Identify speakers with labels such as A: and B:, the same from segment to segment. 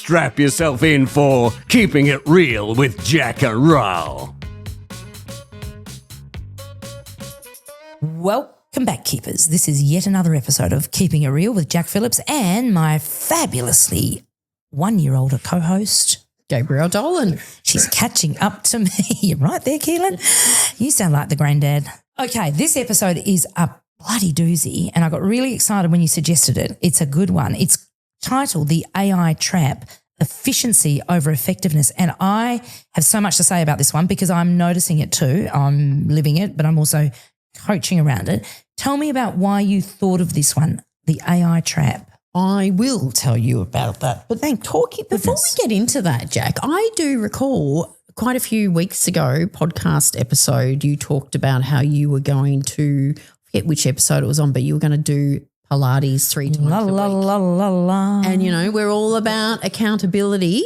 A: strap yourself in for Keeping It Real with Jac Ral.
B: Welcome back, Keepers. This is yet another episode of Keeping It Real with Jack Phillips and my fabulously one-year-older co-host,
C: Jac Ral Dolan.
B: She's catching up to me. You're right there, Keehlan. You sound like the granddad. Okay, this episode is a bloody doozy, and I got really excited when you suggested it. It's a good one. It's titled The AI Trap, Efficiency Over Effectiveness. And I have so much to say about this one because I'm noticing it too. I'm living it, but I'm also coaching around it. Tell me about why you thought of this one, The AI Trap.
C: I will tell you about that. But before we get into that, Jack, I do recall quite a few weeks ago, podcast episode, you talked about how you were going to, I forget which episode it was on, but you were going to do Pilates 3 times a week. And, you know, we're all about accountability.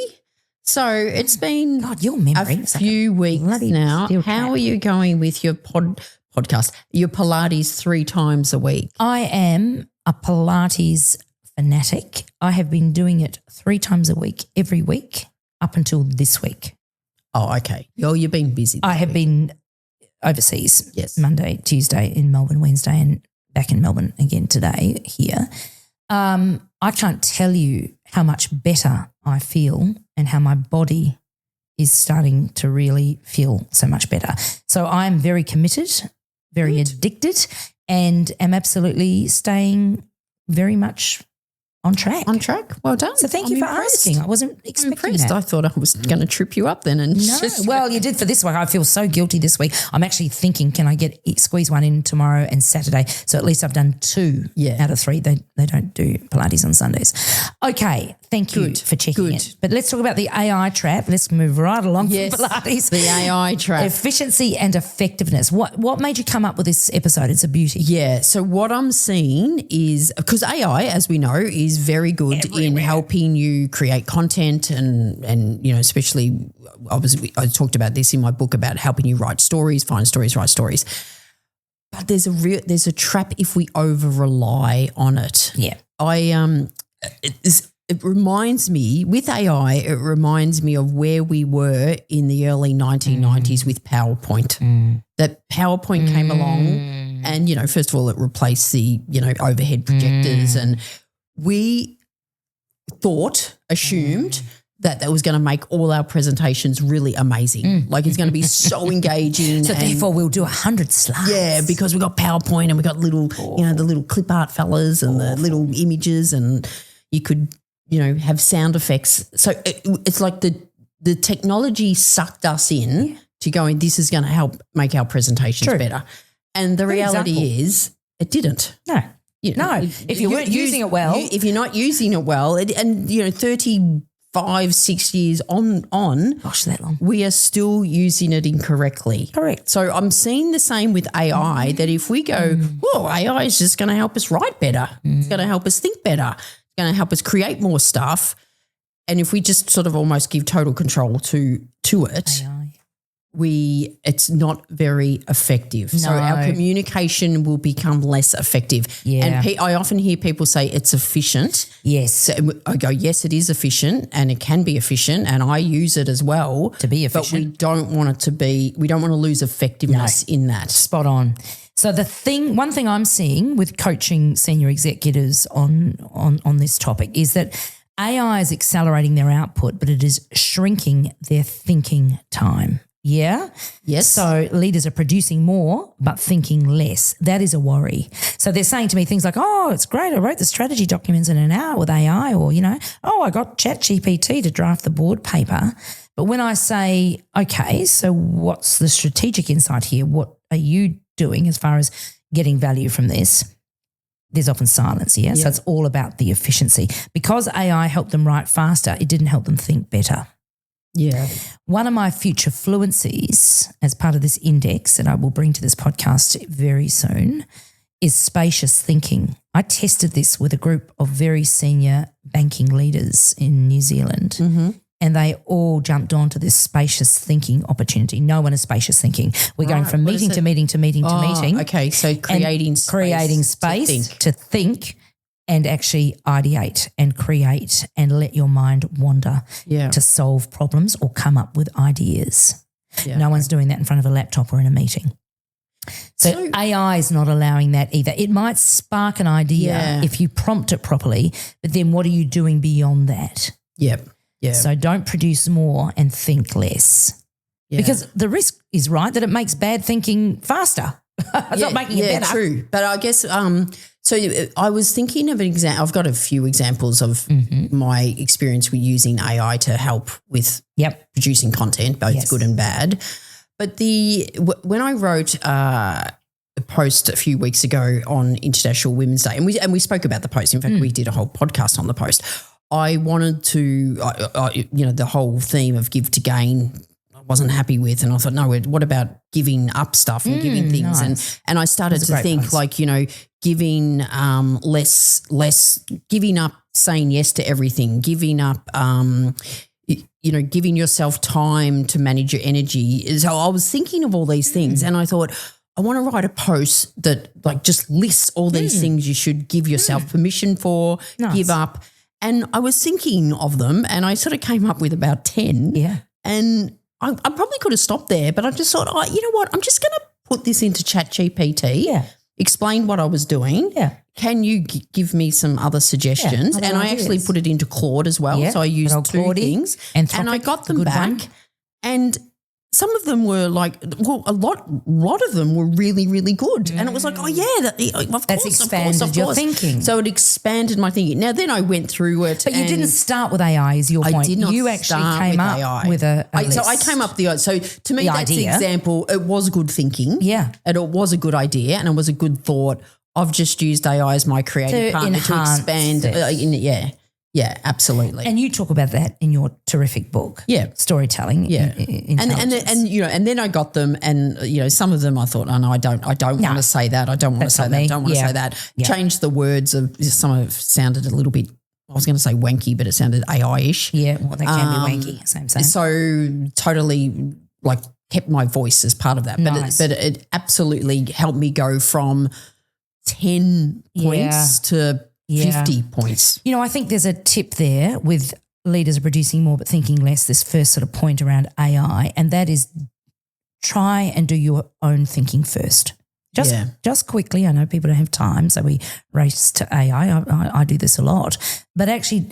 C: So it's been
B: God, your memory
C: a few weeks now. How are you going with your podcast, your Pilates 3 times a week?
B: I am a Pilates fanatic. I have been doing it 3 times a week, every week, up until this week.
C: Oh, okay. Oh, you've been busy.
B: I have been overseas.
C: Yes.
B: Monday, Tuesday in Melbourne, Wednesday, and back in Melbourne again today here. I can't tell you how much better I feel and how my body is starting to really feel so much better. So I'm very committed, very addicted, and am absolutely staying very much on track.
C: On track. Well done.
B: So thank you for asking. I wasn't expecting that.
C: I thought I was going to trip you up then. And
B: well, you did for this one. I feel so guilty this week. I'm actually thinking, can I squeeze one in tomorrow and Saturday? So at least I've done 2 out of 3. They don't do Pilates on Sundays. Okay, thank you for checking it. But let's talk about the AI trap. Let's move right along from Pilates.
C: The AI trap.
B: Efficiency and effectiveness. What made you come up with this episode? It's a beauty.
C: Yeah, so what I'm seeing is, because AI, as we know, is very good in helping you create content and you know, especially I talked about this in my book about helping you write stories, find stories, write stories. But there's a trap if we over rely on it.
B: Yeah.
C: It reminds me, with AI, it reminds me of where we were in the early 1990s with PowerPoint. That PowerPoint came along and, you know, first of all, it replaced the, you know, overhead projectors and we assumed that was going to make all our presentations really amazing. Like it's going to be so engaging.
B: So therefore we'll do 100 slides.
C: Yeah, because we've got PowerPoint and we've got little, you know, the little clip art fellas and the little images and you could, you know, have sound effects. So it's like the technology sucked us in to going, this is going to help make our presentations better. And the reality is it didn't.
B: No. If you weren't using it well.
C: If you're not using it well, and, you know, 35, 6 years on,
B: gosh, that long,
C: we are still using it incorrectly.
B: Correct.
C: So I'm seeing the same with AI, that if we go, well, AI is just going to help us write better. It's going to help us think better. It's going to help us create more stuff. And if we just sort of almost give total control to it,
B: AI.
C: It's not very effective.
B: No.
C: So our communication will become less effective.
B: Yeah.
C: And I often hear people say it's efficient.
B: Yes.
C: So I go, yes, it is efficient and it can be efficient and I use it as well.
B: To be efficient.
C: But we don't want to lose effectiveness in that.
B: Spot on. So one thing I'm seeing with coaching senior executives on this topic is that AI is accelerating their output, but it is shrinking their thinking time. Yeah?
C: Yes.
B: So leaders are producing more but thinking less. That is a worry. So they're saying to me things like, oh, it's great, I wrote the strategy documents in an hour with AI, or, you know, oh, I got ChatGPT to draft the board paper. But when I say, okay, so what's the strategic insight here? What are you doing as far as getting value from this? There's often silence, yeah? So it's all about the efficiency. Because AI helped them write faster, it didn't help them think better.
C: Yeah.
B: One of my future fluencies as part of this index that I will bring to this podcast very soon is spacious thinking. I tested this with a group of very senior banking leaders in New Zealand and they all jumped onto this spacious thinking opportunity. No one is spacious thinking. We're going from meeting to meeting to meeting to meeting.
C: Okay, so creating space
B: to think and actually ideate and create and let your mind wander to solve problems or come up with ideas. Yeah. No one's doing that in front of a laptop or in a meeting. So AI is not allowing that either. It might spark an idea if you prompt it properly, but then what are you doing beyond that?
C: Yep. Yeah.
B: So don't produce more and think less. Yeah. Because the risk is right that it makes bad thinking faster. It's not making it better.
C: Yeah, true. But I guess so I was thinking of an example. I've got a few examples of my experience with using AI to help with producing content, both good and bad. But when I wrote a post a few weeks ago on International Women's Day, and we spoke about the post. In fact, we did a whole podcast on the post. I wanted to, the whole theme of give to gain, I wasn't happy with, and I thought, no, what about giving up stuff and giving things?
B: Nice.
C: And I started to think post. Giving less, giving up saying yes to everything, giving up, giving yourself time to manage your energy. So I was thinking of all these things, and I thought, I want to write a post that just lists all these things you should give yourself permission for, give up. And I was thinking of them, and I sort of came up with about 10.
B: Yeah.
C: And I probably could have stopped there, but I just thought, you know what, I'm just going to put this into ChatGPT, explain what I was doing. Yeah. Can you give me some other suggestions? And I actually put it into Claude as well. Yeah. So I used two things and I got them back. And some of them were a lot of them were really, really good. And it was like, of course,
B: that's expanded your thinking.
C: So it expanded my thinking. Now, then I went through it.
B: But you didn't start with AI is your point.
C: I did not
B: You actually came up
C: AI.
B: with a list.
C: So I came up so to me, that's the example. It was good thinking.
B: Yeah.
C: And it was a good idea and it was a good thought. I've just used AI as my creative partner to expand. Yeah, absolutely.
B: And you talk about that in your terrific book.
C: Yeah.
B: Storytelling.
C: Yeah. And then I got them and, some of them I thought, oh no, I don't want to say that. I don't want to say that. I don't want to say that. Yeah. Changed the words of some of it sounded a little bit, I was going to say wanky, but it sounded AI-ish.
B: Yeah, well, they can be wanky. Same.
C: So totally kept my voice as part of that.
B: Nice.
C: But it absolutely helped me go from 10 points to 50 points.
B: I think there's a tip there with leaders producing more but thinking less, this first sort of point around AI, and that is try and do your own thinking first. Just quickly. I know people don't have time, so we race to AI. I do this a lot. But actually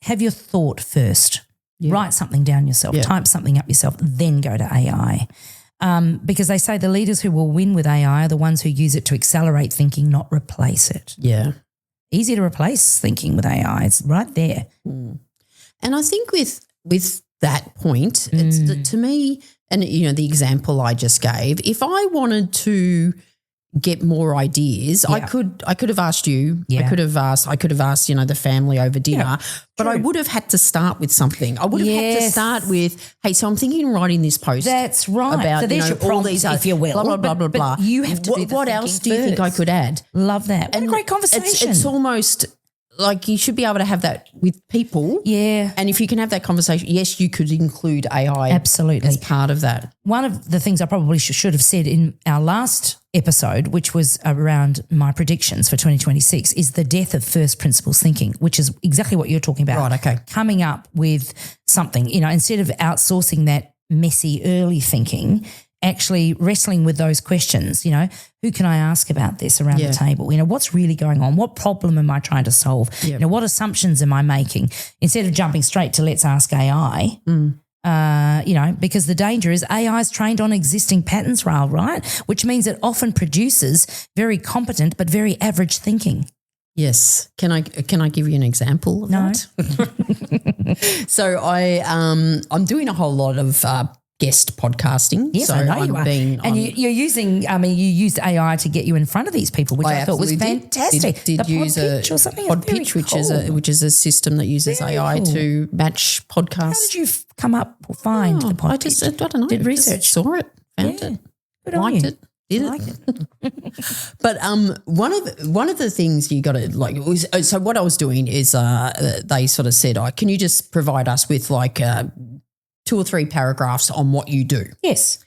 B: have your thought first. Yeah. Write something down yourself, type something up yourself, then go to AI. Because they say the leaders who will win with AI are the ones who use it to accelerate thinking, not replace it.
C: Yeah.
B: Easy to replace thinking with AI. It's right there.
C: Mm. And I think with that point, it's to me, and the example I just gave, if I wanted to get more ideas, I could have asked you. I could have asked the family over dinner, but I would have had to start with something. I would have had to start with, hey, so I'm thinking of writing this post.
B: That's right.
C: About
B: so there's your prompt,
C: all these,
B: if you will,
C: blah blah blah blah.
B: But you have to do the
C: what else do you think I could add?
B: Love that. What a great conversation.
C: It's almost like you should be able to have that with people.
B: Yeah.
C: And if you can have that conversation, yes, you could include AI
B: absolutely
C: as part of that.
B: One of the things I probably should have said in our last episode, which was around my predictions for 2026, is the death of first principles thinking, which is exactly what you're talking about.
C: Right, okay.
B: Coming up with something, instead of outsourcing that messy early thinking, actually wrestling with those questions, who can I ask about this around the table? What's really going on? What problem am I trying to solve? Yep. What assumptions am I making? Instead of jumping straight to let's ask AI, because the danger is AI is trained on existing patterns, Ral, right? Which means it often produces very competent but very average thinking.
C: Yes. Can I give you an example of that? So I'm doing a whole lot of guest podcasting.
B: Yes,
C: so
B: I know you are. And you're using, you used AI to get you in front of these people, which I thought was fantastic.
C: Did use a Podpitch, which is a system that uses AI to match podcasts. How
B: did you come up or find the Podpitch?
C: I don't know.
B: Did research.
C: Just saw it, found it, liked it. Did it? But one of the things you got to so what I was doing is they sort of said, can you just provide us with 2 or 3 paragraphs on what you do?
B: Yes.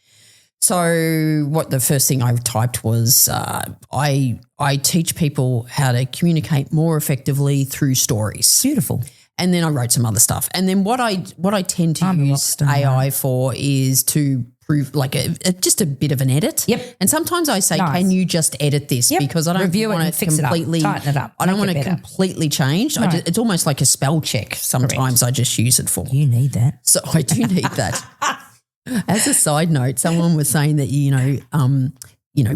C: So what the first thing I typed was I teach people how to communicate more effectively through stories.
B: Beautiful.
C: And then I wrote some other stuff. And then what I tend to use AI for is to prove like just a bit of an edit.
B: Yep.
C: And sometimes I say, can you just edit this?
B: Yep.
C: Because I don't
B: Review
C: want
B: it and
C: to
B: fix
C: completely
B: it up, tighten it up,
C: I don't
B: make
C: want
B: it
C: to
B: better.
C: completely change.
B: No.
C: It's almost like a spell check. Sometimes I just use it for.
B: You need that.
C: So I do need that. As a side note, someone was saying that,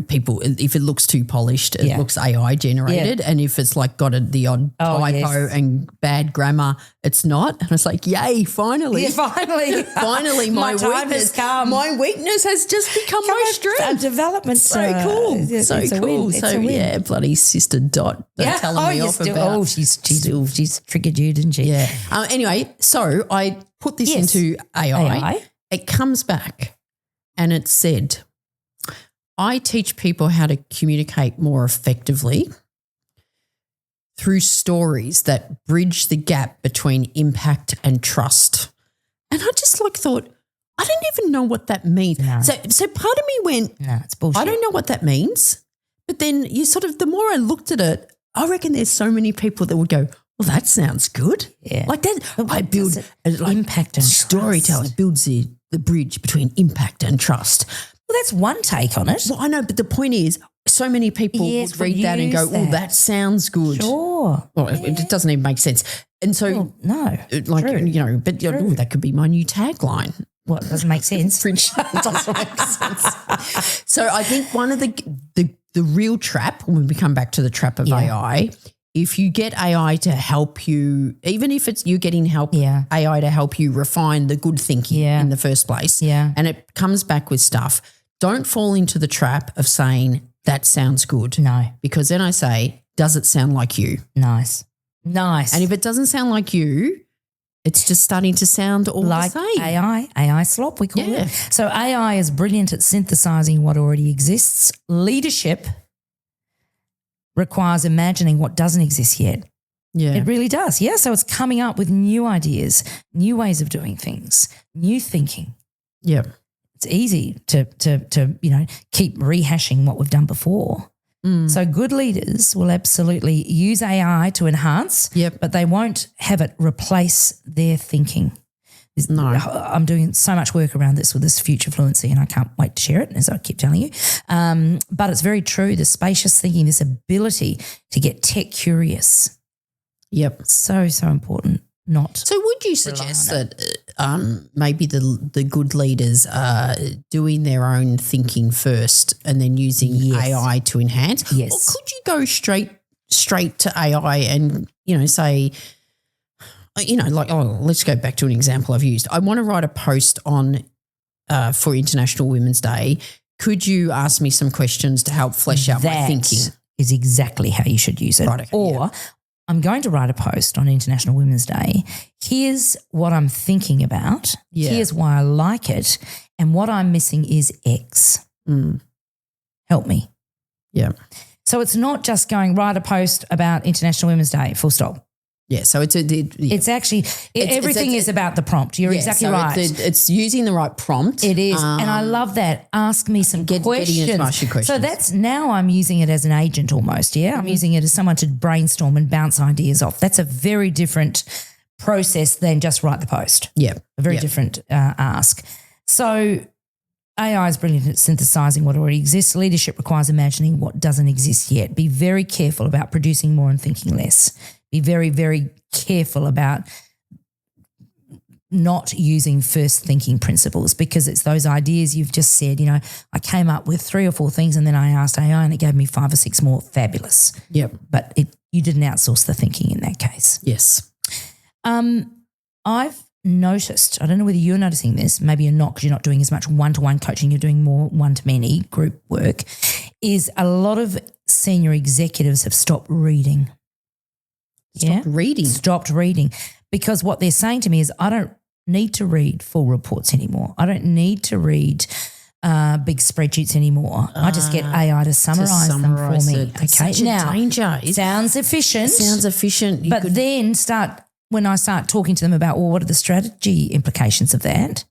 C: people, if it looks too polished, it looks AI generated. Yeah. And if it's like got the odd typo and bad grammar, it's not. And it's like, yay, finally.
B: Yeah, finally.
C: Finally, my
B: time
C: weakness
B: has come.
C: My weakness has just become my strength.
B: Development.
C: So cool. So cool. So yeah, bloody sister Dot telling me off about.
B: She's triggered you, didn't she?
C: Yeah. Anyway, so I put this into AI. It comes back and it said, I teach people how to communicate more effectively through stories that bridge the gap between impact and trust. And I just thought, I don't even know what that means.
B: No.
C: So part of me went,
B: no, it's bullshit.
C: I don't know what that means. But then the more I looked at it, I reckon there's so many people that would go, well, that sounds good.
B: Yeah.
C: Like that. I build
B: impact and
C: storytelling builds the bridge between impact and trust.
B: Well, that's one take on it.
C: Well, I know, but the point is, so many people would read that and go, "Oh, that sounds good."
B: Sure.
C: Well, it doesn't even make sense. And so,
B: no,
C: true. That could be my new tagline.
B: What doesn't make sense?
C: It doesn't make sense. So I think one of the real trap, when we come back to the trap of AI, if you get AI to help you, even if it's you getting help, AI to help you refine the good thinking in the first place, and it comes back with stuff, don't fall into the trap of saying, that sounds good.
B: No.
C: Because then I say, does it sound like you?
B: Nice.
C: And if it doesn't sound like you, it's just starting to sound all
B: like
C: the same.
B: AI slop, we call it. So AI is brilliant at synthesizing what already exists. Leadership requires imagining what doesn't exist yet.
C: Yeah.
B: It really does. Yeah. So it's coming up with new ideas, new ways of doing things, new thinking.
C: Yeah.
B: It's easy to keep rehashing what we've done before. So good leaders will absolutely use AI to enhance, but they won't have it replace their thinking.
C: No.
B: I'm doing so much work around this with this future fluency, and I can't wait to share it, as I keep telling you. But it's very true, the spacious thinking, this ability to get tech curious.
C: Yep.
B: So important.
C: So would you suggest that maybe the good leaders are doing their own thinking first and then using AI to enhance?
B: Yes.
C: Or could you go straight to AI and, say, let's go back to an example I've used. I want to write a post on for International Women's Day. Could you ask me some questions to help flesh out my thinking?
B: That is exactly how you should use it.
C: Right, okay,
B: I'm going to write a post on International Women's Day. Here's what I'm thinking about.
C: Yeah.
B: Here's why I like it. And what I'm missing is X. Help me.
C: Yeah.
B: So it's not just going write a post about International Women's Day, full stop.
C: Yeah, so
B: it's actually everything is about the prompt. You're exactly right.
C: It's using the right prompt.
B: It is, and I love that. Ask me some questions.
C: Getting to ask you questions.
B: So that's now I'm using it as an agent almost. Yeah, I'm using it as someone to brainstorm and bounce ideas off. That's a very different process than just write the post.
C: Yeah,
B: a very different ask. So AI is brilliant at synthesizing what already exists. Leadership requires imagining what doesn't exist yet. Be very careful about producing more and thinking less. Be very, very careful about not using first thinking principles, because it's those ideas you've just said, I came up with 3 or 4 things and then I asked AI and it gave me 5 or 6 more. Fabulous.
C: Yep.
B: But you didn't outsource the thinking in that case.
C: Yes.
B: I've noticed, I don't know whether you're noticing this, maybe you're not because you're not doing as much one-to-one coaching, you're doing more one-to-many group work, is a lot of senior executives have stopped reading. Stopped reading. Because what they're saying to me is, I don't need to read full reports anymore. I don't need to read big spreadsheets anymore. I just get AI to summarize them for me.
C: Okay, now danger.
B: Sounds efficient. But then when I start talking to them about, what are the strategy implications of that?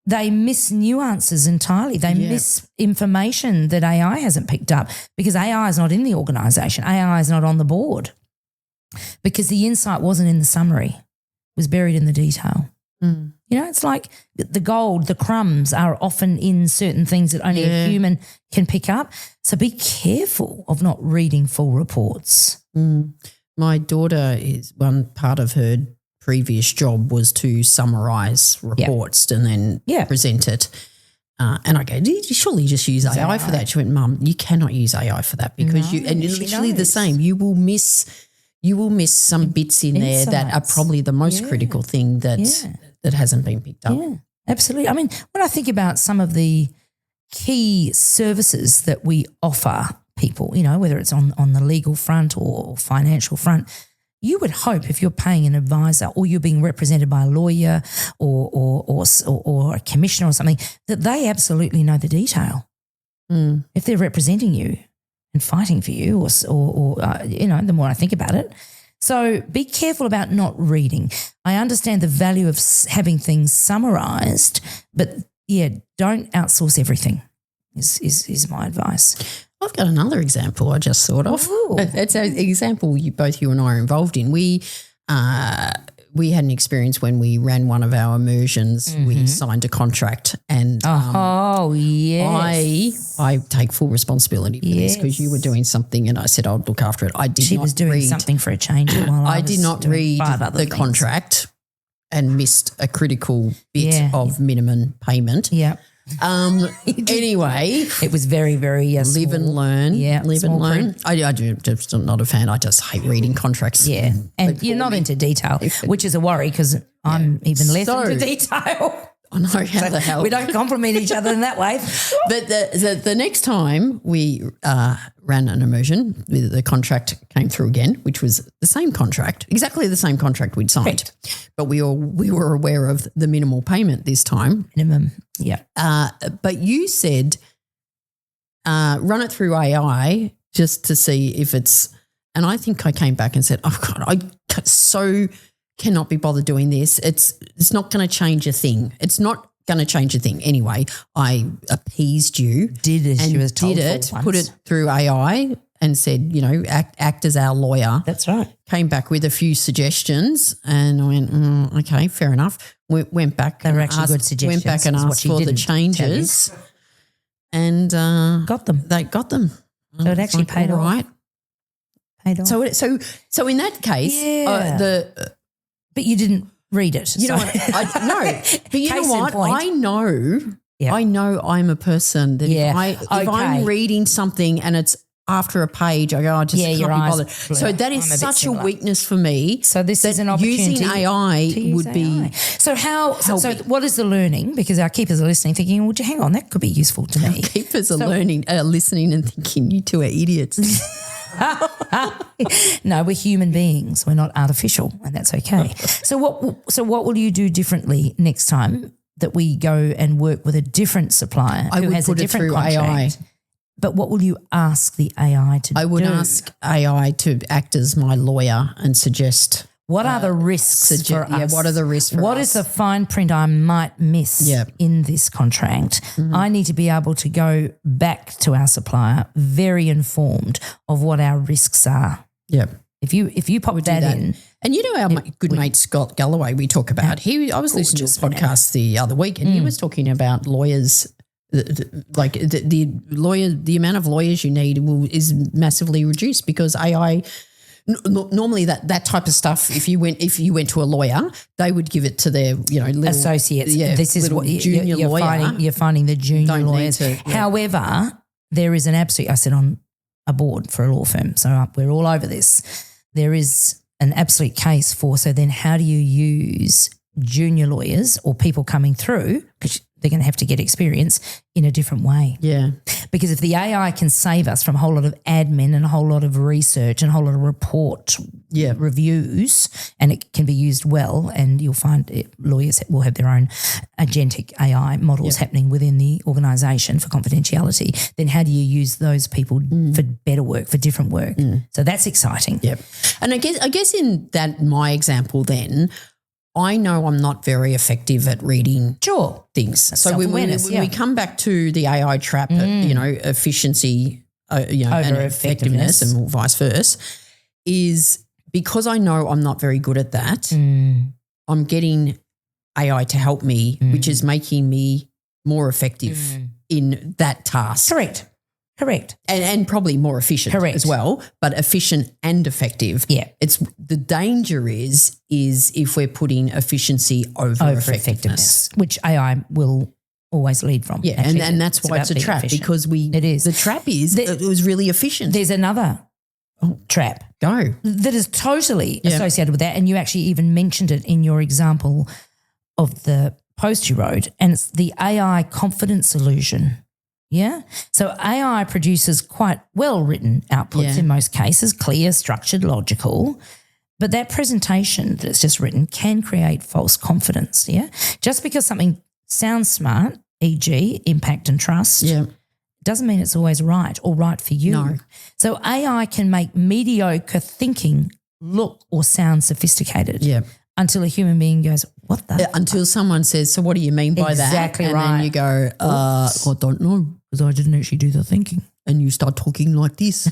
B: they miss nuances entirely. They miss information that AI hasn't picked up because AI is not in the organisation. AI is not on the board because the insight wasn't in the summary. It was buried in the detail.
C: Mm.
B: You know, it's like the gold, the crumbs are often in certain things that only a human can pick up. So be careful of not reading full reports.
C: Mm. My daughter is one part of her previous job was to summarise reports and then present it. And I go, surely you just use AI for that. She went, Mum, you cannot use AI for that because and it's literally the same. You will miss some bits in there that are probably the most critical thing that hasn't been picked up.
B: Yeah, absolutely. I mean, when I think about some of the key services that we offer people, you know, whether it's on the legal front or financial front, you would hope if you're paying an advisor or you're being represented by a lawyer or a commissioner or something, that they absolutely know the detail.
C: Mm.
B: If they're representing you and fighting for you or you know, the more I think about it. So be careful about not reading. I understand the value of having things summarised, but, don't outsource everything is my advice.
C: I've got another example I just thought of.
B: Ooh.
C: It's an example both you and I are involved in. We had an experience when we ran one of our immersions. Mm-hmm. We signed a contract and I take full responsibility for this because you were doing something and I said I'd look after it.
B: She was doing something for a change while I
C: did not read the contract and missed a critical bit of minimum payment.
B: Yeah.
C: Anyway,
B: it was very, very
C: live and learn.
B: Yeah,
C: live and learn. I do. Just not a fan. I just hate reading contracts.
B: Yeah, and you're not into detail, which is a worry because I'm even less into detail.
C: I know how the hell
B: we don't compliment each other in that way.
C: But the next time we ran an immersion, the contract came through again, which was the same contract, exactly the same contract we'd signed. Correct. But we were aware of the minimal payment this time.
B: Minimum, yeah.
C: But you said run it through AI just to see if it's – and I think I came back and said, oh, God, I so – cannot be bothered doing this. It's not going to change a thing. It's not going to change a thing. Anyway, I appeased you.
B: Did as she was told
C: put it through AI and said, you know, act as our lawyer.
B: That's right.
C: Came back with a few suggestions and I went, okay, fair enough. Went back.
B: They were actually good suggestions.
C: Went back and asked for the changes and
B: got them.
C: They got them.
B: So it actually paid off.
C: Right.
B: Paid off.
C: So in that case,
B: but you didn't read it.
C: You know what? But you know what? I know I'm a person that if I'm reading something and it's after a page, I go, I just can't be bothered. So that is such a weakness for me.
B: So this is an opportunity.
C: Using AI would be.
B: So so what is the learning? Because our keepers are listening thinking, well, hang on, that could be useful to me.
C: Our keepers are listening and thinking, you two are idiots.
B: No, we're human beings. We're not artificial, and that's okay. So what will you do differently next time that we go and work with a different supplier who has a different contract? AI. But what will you ask the AI to do?
C: I would ask AI to act as my lawyer and suggest.
B: What are the risks for us?
C: Yeah, what are the risks for us?
B: What is the fine print I might miss in this contract? Mm-hmm. I need to be able to go back to our supplier very informed of what our risks are.
C: Yeah.
B: If you pop that in.
C: And you know our good mate Scott Galloway we talk about. I was listening to his podcast the other week and he was talking about lawyers like the amount of lawyers you need is massively reduced because AI normally that type of stuff, if you went to a lawyer, they would give it to their little
B: associates. Yeah, this is what
C: junior lawyer.
B: You're finding the junior lawyers. However, there is an absolute. I sit on a board for a law firm, so we're all over this. There is an absolute case for. So then, how do you use junior lawyers or people coming through? Because they're going to have to get experience in a different way.
C: Yeah.
B: Because if the AI can save us from a whole lot of admin and a whole lot of research and a whole lot of report reviews, and it can be used well, and you'll find lawyers will have their own agentic AI models happening within the organisation for confidentiality, then how do you use those people for better work, for different work? So that's exciting.
C: Yep. And I guess in that my example then, I know I'm not very effective at reading
B: Sure.
C: things. So when
B: Self-awareness,
C: we come back to the AI trap, efficiency, and effectiveness and vice versa, is because I know I'm not very good at that, I'm getting AI to help me, which is making me more effective in that task.
B: Correct.
C: And probably more efficient as well, but efficient and effective.
B: Yeah.
C: It's the danger is if we're putting efficiency over effectiveness.
B: Which AI will always lead from.
C: Yeah,
B: actually.
C: and that's why it's a trap because
B: it is.
C: The trap is it was really efficient.
B: There's another trap.
C: Go.
B: That is totally associated with that, and you actually even mentioned it in your example of the post you wrote, and it's the AI confidence illusion. Yeah. So AI produces quite well-written outputs in most cases, clear, structured, logical. But that presentation that's just written can create false confidence. Yeah. Just because something sounds smart, e.g., impact and trust, doesn't mean it's always right or right for you.
C: No.
B: So AI can make mediocre thinking look or sound sophisticated.
C: Yeah.
B: Until a human being goes, what the?
C: Until someone says, so what do you mean by that?
B: Exactly
C: and
B: right.
C: And then you go, I don't know.
B: Because I didn't actually do the thinking.
C: And you start talking like this.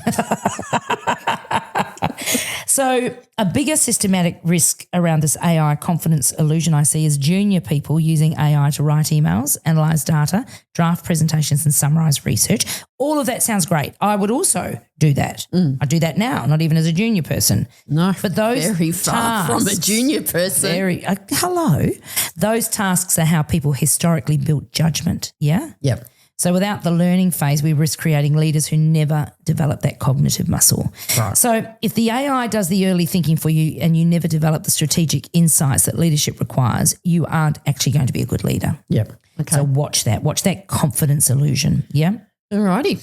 B: So a bigger systematic risk around this AI confidence illusion I see is junior people using AI to write emails, analyse data, draft presentations and summarise research. All of that sounds great. I would also do that. I do that now, not even as a junior person.
C: No,
B: but those
C: very far from a junior person.
B: Hello. Those tasks are how people historically built judgment, yeah?
C: Yep.
B: So without the learning phase, we risk creating leaders who never develop that cognitive muscle.
C: Right.
B: So if the AI does the early thinking for you and you never develop the strategic insights that leadership requires, you aren't actually going to be a good leader.
C: Yep. Okay.
B: So watch that confidence illusion, yeah?
C: All righty.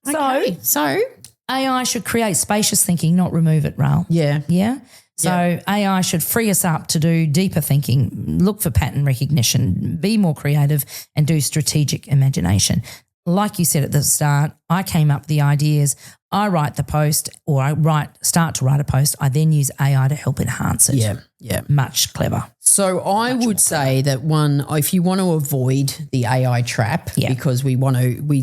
B: So AI should create spacious thinking, not remove it, Ral.
C: Yeah.
B: Yeah? So AI should free us up to do deeper thinking, look for pattern recognition, be more creative and do strategic imagination. Like you said at the start, I came up with the ideas. I write the post or start to write a post. I then use AI to help enhance it.
C: Yeah.
B: Much clever.
C: So I would say that if you want to avoid the AI trap, because we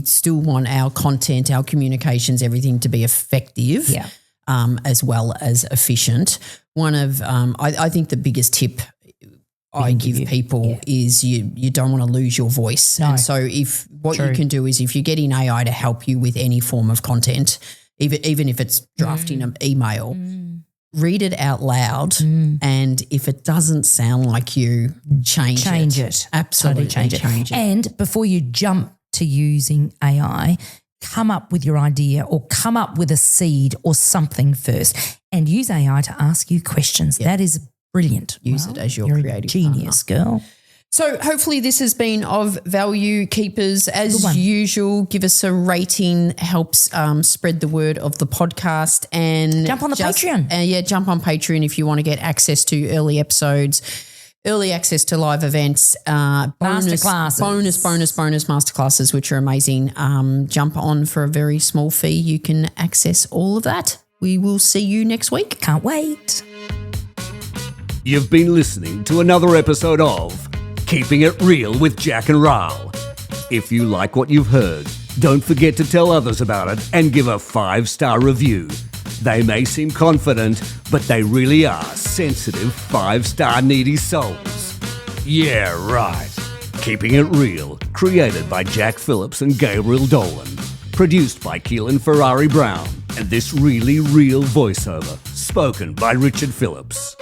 C: still want our content, our communications, everything to be effective.
B: Yeah.
C: As well as efficient. I think the biggest tip I give people is you don't want to lose your voice.
B: No.
C: And so you can do is if you're getting AI to help you with any form of content, even if it's drafting an email, read it out loud and if it doesn't sound like you, change it. Absolutely
B: totally change it. And before you jump to using AI, come up with your idea or come up with a seed or something first and use AI to ask you questions. That is brilliant.
C: Use it as your
B: you're
C: creative
B: a genius
C: partner.
B: Girl.
C: So hopefully this has been of value, keepers. As usual, give us a rating, helps spread the word of the podcast. And
B: jump on the Patreon.
C: Jump on Patreon if you want to get access to early episodes, early access to live events,
B: masterclasses.
C: bonus masterclasses, which are amazing. Jump on for a very small fee. You can access all of that. We will see you next week.
B: Can't wait.
A: You've been listening to another episode of Keeping It Real with Jac Ral. If you like what you've heard, don't forget to tell others about it and give a 5-star review. They may seem confident, but they really are sensitive 5-star needy souls. Yeah, right. Keeping It Real, created by Jack Phillips and Gabriel Dolan. Produced by Keehlan Ferrari-Brown. And this really real voiceover, spoken by Richard Phillips.